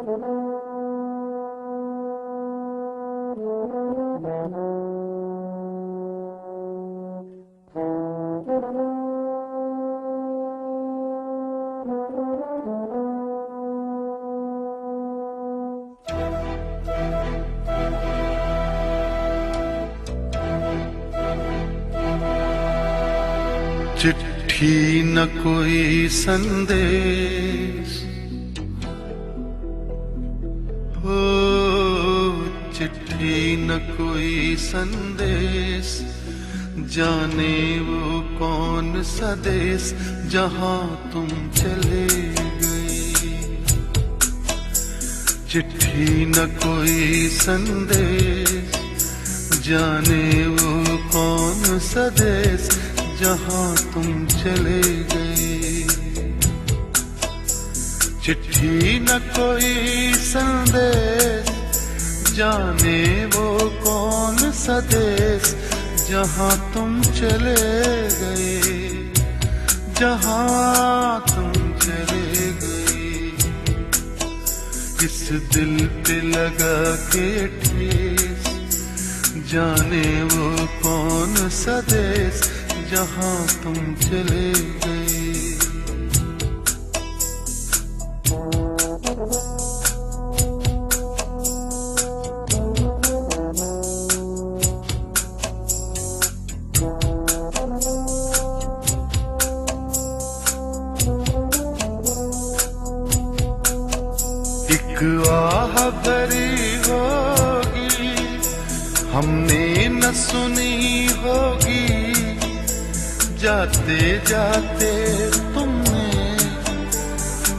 चिट्ठी न कोई संदेश हो, चिट्ठी न कोई संदेश, जाने वो कौन सा देश जहां तुम चले गए। चिट्ठी न कोई संदेश, जाने वो कौन सा देश जहां तुम चले गए। चिट्ठी न कोई संदेश, जाने वो कौन सा देश जहां तुम चले गए, जहां तुम चले गए। इस दिल पे लगा के ठेस, जाने वो कौन सा देश जहां तुम चले गए। एक आह भरी होगी, हमने न सुनी होगी, जाते जाते तुमने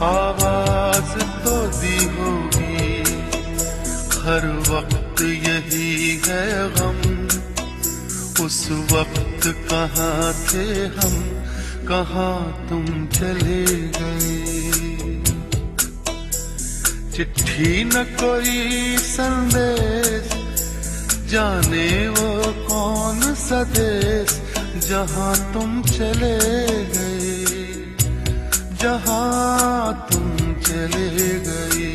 आवाज तो दी होगी। हर वक्त यही है गम, उस वक्त कहाँ थे हम, कहाँ तुम चले गए। चिट्ठी न कोई संदेश, जाने वो कौन सा देश जहां तुम चले गए, जहां तुम चले गए।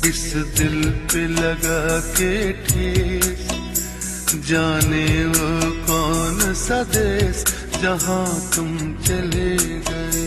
इस दिल पे लगा के ठेस, जाने वो कौन सा देश जहां तुम चले गए।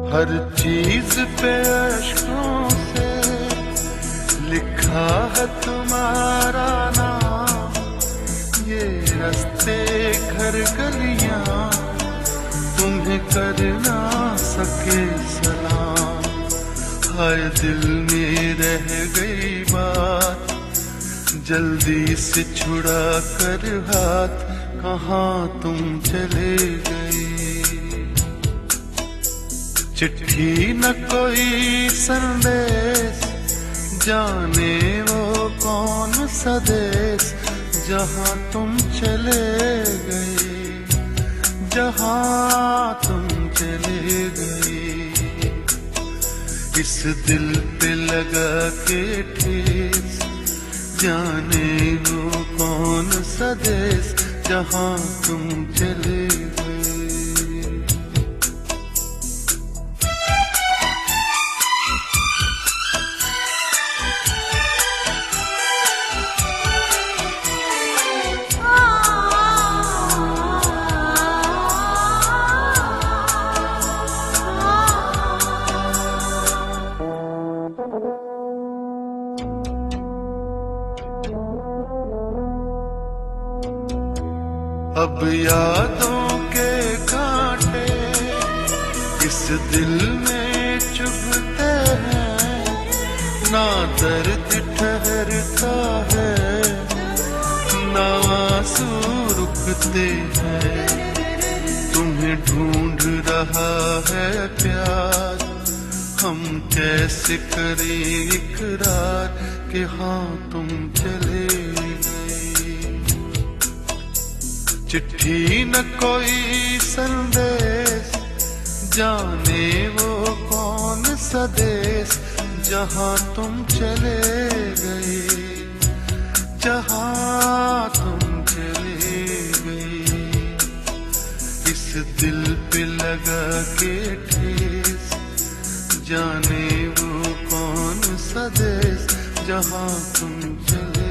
हर चीज पे अश्कों से लिखा है तुम्हारा नाम, ये रास्ते घर गलियां तुम्हें कर ना सके सलाम। हाय दिल में रह गई बात, जल्दी से छुड़ा कर हाथ, कहाँ तुम चले गए। चिट्ठी न कोई संदेश, जाने वो कौन सा देश जहां तुम चले गए, जहां तुम चले गए। इस दिल पे लगा के ठेस, जाने वो कौन सा देश जहां तुम चले गए। अब यादों के कांटे इस दिल में चुभते हैं, ना दर्द ठहरता है, ना आंसू रुकते हैं। तुम्हें ढूंढ रहा है प्यार, हम कैसे करें इकरार कि हाँ तुम चले गए। चिट्ठी न कोई संदेश, जाने वो कौन सा देश जहाँ तुम चले गए, जहाँ तुम चले गए। इस दिल पे लगा के ठेस, जाने वो कौन सा देश जहाँ तुम चले।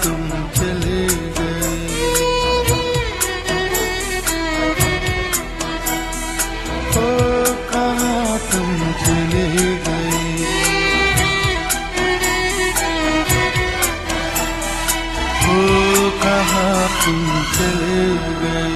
तुम चले गए, ओ कहाँ तुम चले गए, ओ कहाँ तुम चले गए।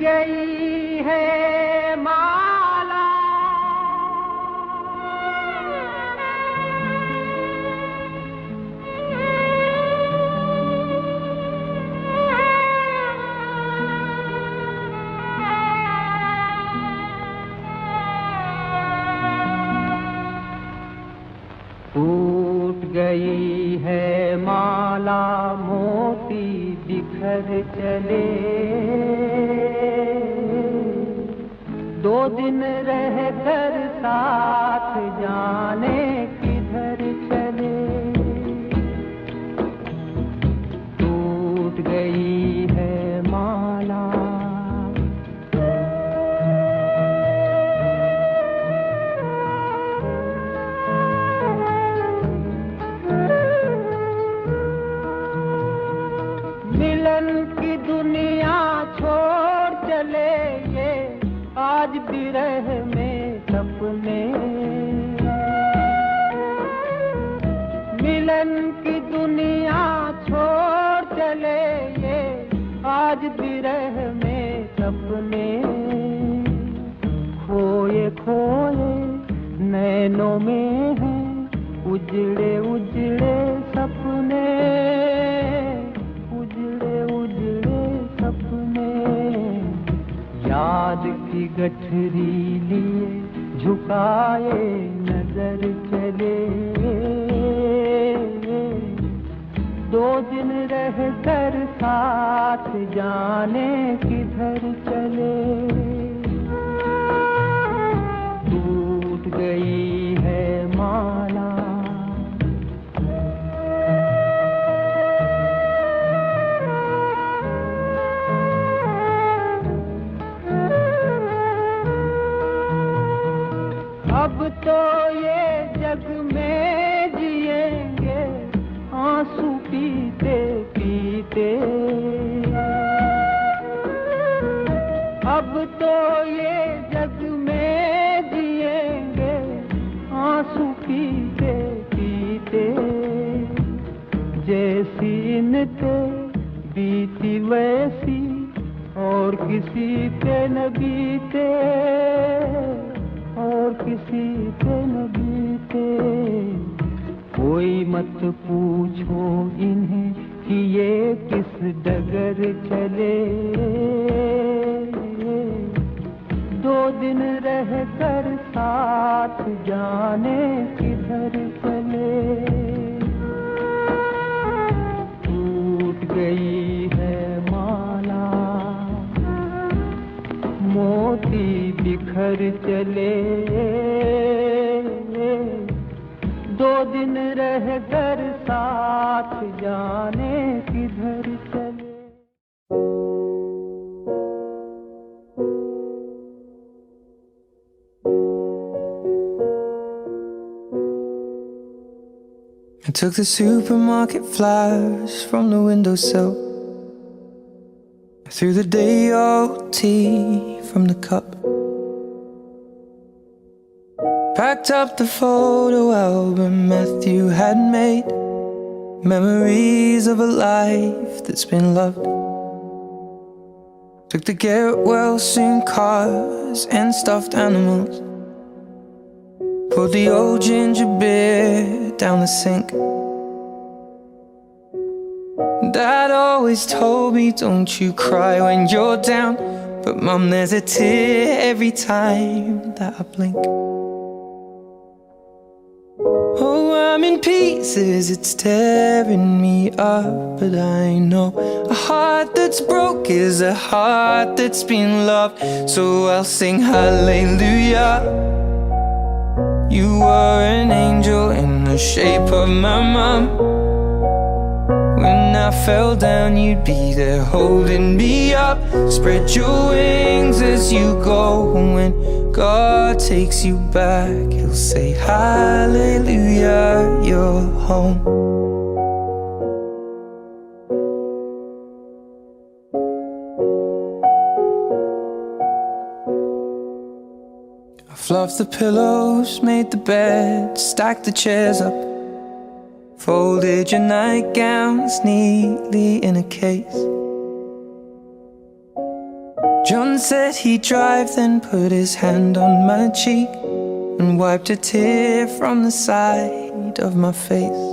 गई है माला, टूट गई है माला, मोती बिखर चले। दो दिन रह कर साथ जाने किधर चले। टूट गई है माला, मिलन की दुनिया छोड़ चले ये आज विरह में सपने। मिलन की दुनिया छोड़ चले ये आज विरह में सपने। खोए खोए नैनों में हैं उजड़े उजड़े सपने, उजड़े उजड़े सपने। याद की गठरी लिए झुकाए नजर चले। दो दिन रह कर साथ जाने किधर चले। टूट गई है माला, अब तो ये जग में जिएंगे आंसू पीते पीते। अब तो ये जग में जिएंगे आंसू पीते पीते। जैसी इनते बीती वैसी और किसी पे न बीते, और किसी पे न बीते। कोई मत पूछो इन्हें कि ये किस डगर चले। दो दिन रह कर साथ जाने किधर चले। टूट गई है माला, मोती बिखर चले। दो दिन रह कर साथ जाने किधर चले। took the supermarket flyers from the windowsill. I threw the day-old tea from the cup. Packed up the photo album Matthew had made, memories of a life that's been loved. Took the get well soon cars and stuffed animals. Poured the old ginger beer down the sink. Dad always told me, don't you cry when you're down, but Mum, there's a tear every time that I blink. Oh, I'm in pieces, it's tearing me up, but I know a heart that's broke is a heart that's been loved. So I'll sing hallelujah. You were an angel in the shape of my mom. When I fell down, you'd be there holding me up. Spread your wings as you go. When God takes you back, He'll say hallelujah, you're home. I fluffed the pillows, made the bed, stacked the chairs up, folded your nightgowns neatly in a case. John said he'd drive, then put his hand on my cheek and wiped a tear from the side of my face.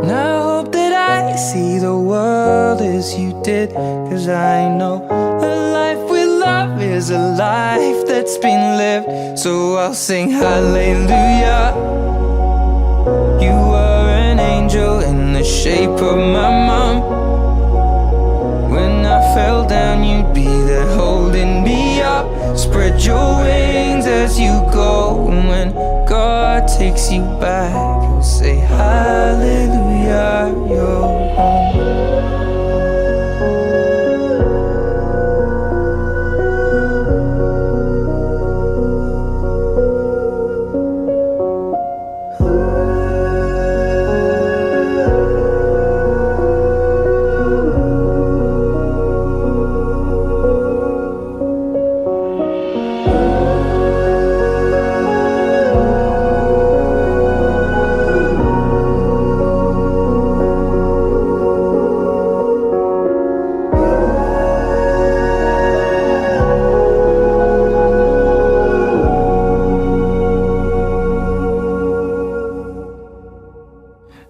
And I hope that I see the world as you did, 'cause I know a life with love is a life that's been lived. So I'll sing hallelujah. You were an angel in the shape of my mom. When I fell down, you'd be there holding me up. Spread your wings as you go. And when God takes you back, He'll say hallelujah, you're home.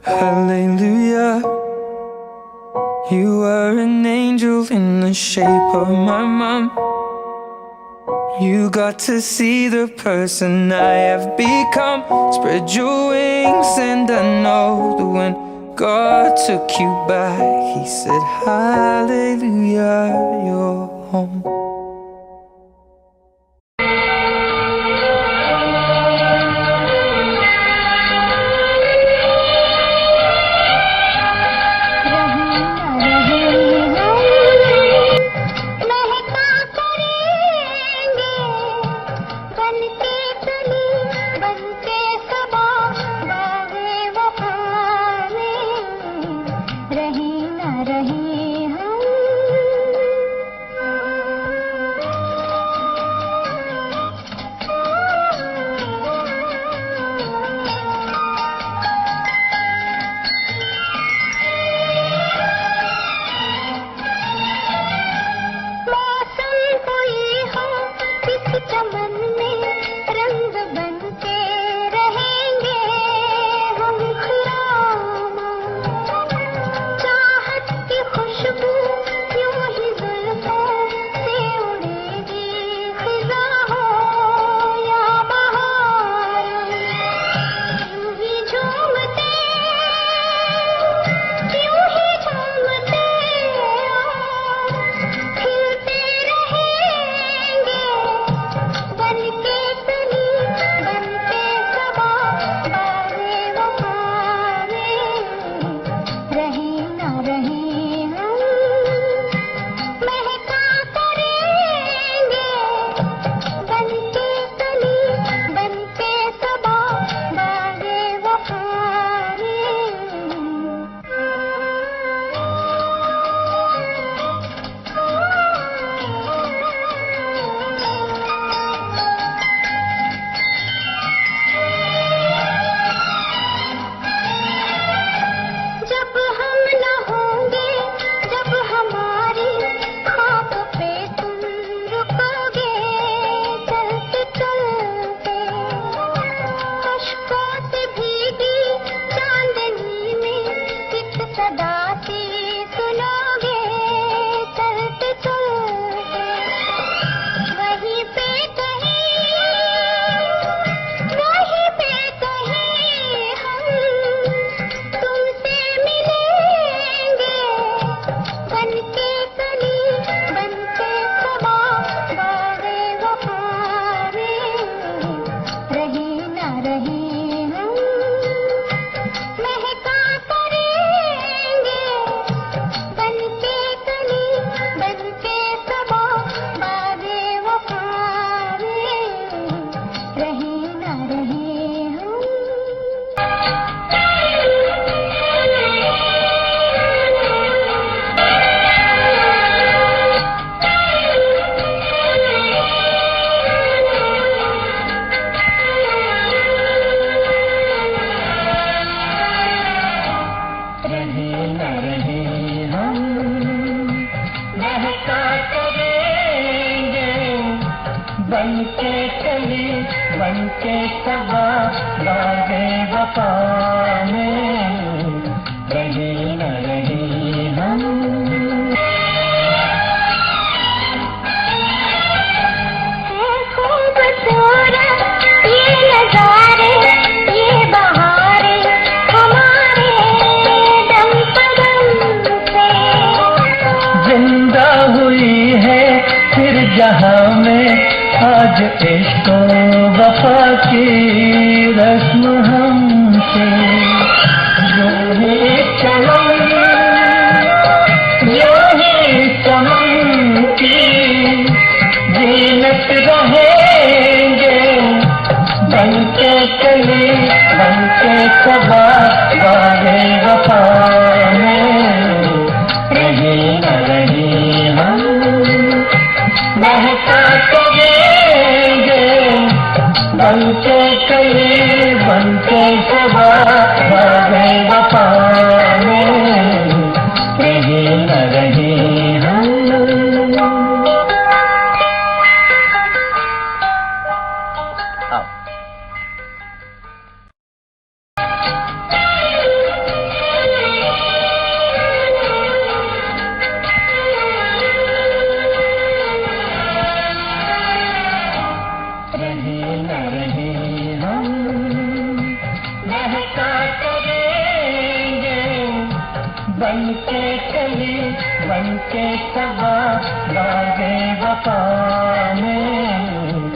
Hallelujah. You were an angel in the shape of my mom. You got to see the person I have become. Spread your wings and I know that when God took you back, He said hallelujah, you're home. रहे न रहे हम बन के चली बन के सबा बागे वफा में रही न रही हम। खूबसूरत ये नजारे ये बहारे हमारे दम पदम से जिंदा हुई है फिर जहां में आज इश्क वफा की रस्म हमसे। यूं ही चमन की जीनत रहेंगे बन के चले बन के सबा वाले वफा में रही न रही हम। महका करेंगे बन के चले बन के सबा वाले वफा में रही न रही हम। रहे न रहे हम महका करेंगे बन के चले बन के सबा बागे वफा में